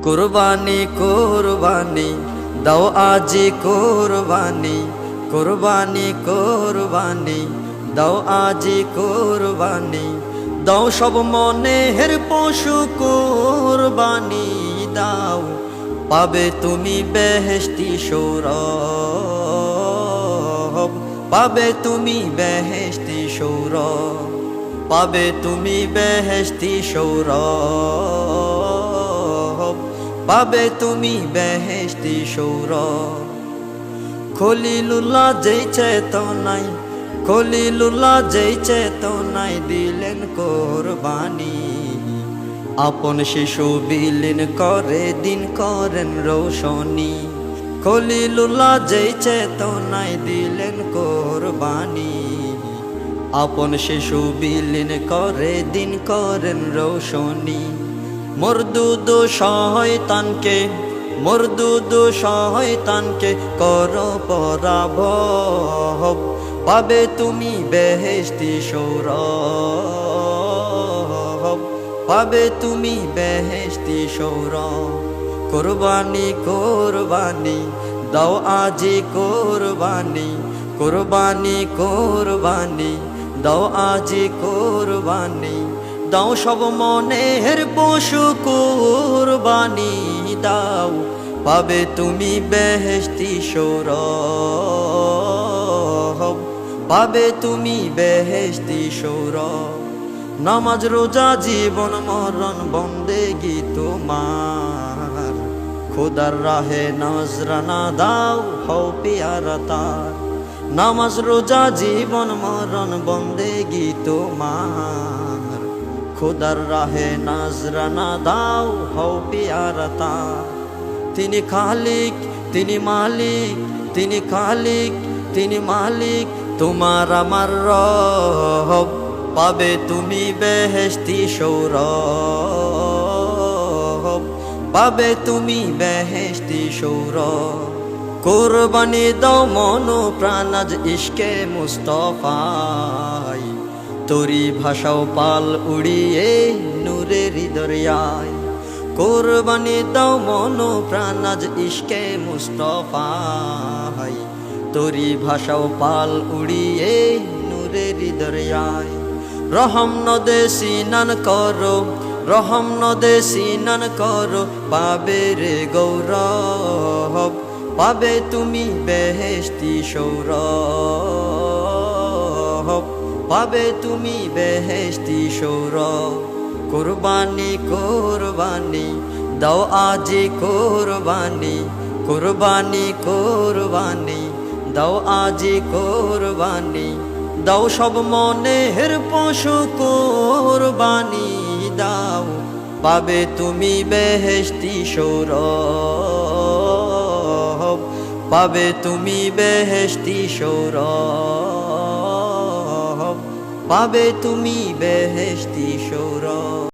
কুরবানি কুরবানি দাও আজি কুরবানি, কুরবানি কুরবানি দাও আজি কুরবানি, দাও সব মনের পশু কুরবানি দাও, পাবে তুমি বেহেশতি সৌরভ, পাবে তুমি বেহেশতি সৌরভ, পাবে তুমি বেহেশতি সৌরভ, পাবে তুমি বেহেশতি সৌরভ। খলিলুল্লাহ যেই চেতনায়, খলিলুল্লাহ যেই চেতনায় দিলেন কোরবানি, আপন শিশু বিলীন করে দিন করেন রোশনী। খলিলুল্লাহ যেই চেতনায় দিলেন কোরবানি, আপন শিশু বিলীন করে দিন করেন রোশনী। মরদুদ শয়তানকে, মরদুদ শয়তানকে করো পরাভব, পাবে তুমি বেহেশতি সৌরভ, পাবে তুমি বেহেশতি সৌরভ। কুরবানি কুরবানি দাও আজি কুরবানি, কুরবানি কুরবানি দাও আজি কুরবানি, দাও সব মনের পশু কুরবানি দাও, পাবে তুমি বেহেশতি সৌরভ, পাবে তুমি বেহেশতি সৌরভ। নামাজ রোজা জীবন মরণ বন্দেগি তোমার, খোদার রাহে নজরানা দাও হও পিয়ারা তার। নামাজ রোজা জীবন মরণ বন্দেগি তোমার, খোদার রাহে নজরানা দাও হও পিয়ারা তার। তিনি খালিক, তিনি মালিক, তিনি খালিক, তিনি মালিক, তোমার আমার রব, পাবে তুমি বেহেশতি সৌরভ, পাবে তুমি বেহেশতি সৌরভ। কুরবানি দাও মন প্রাণ আজ ইশকে মুস্তফায়, তোরি ভাষাও পাল উড়িয়ে নূরের দরিয়ায়। কুরবানি দাও মন প্রাণ আজ ইশকে মুস্তফায়, তোরি ভাষাও পাল উড়িয়ে নূরের দরিয়ায়। রহম নদে সিনান করো, রহম নদে সিনান করো, পাবে রে গৌরব, পাবে তুমি বেহেশতি সৌরভ, পাবে তুমি বেহেশতি সৌরভ। কুরবানি কুরবানি দাও আজি কুরবানি, কুরবানি কুরবানি দাও আজি কুরবানি, দাও সব মনের পশু কুরবানি দাও, পাবে তুমি বেহেশতি সৌরভ, পাবে তুমি বেহেশতি সৌরভ, পাবে তুমি বেহেশতি সৌরভ।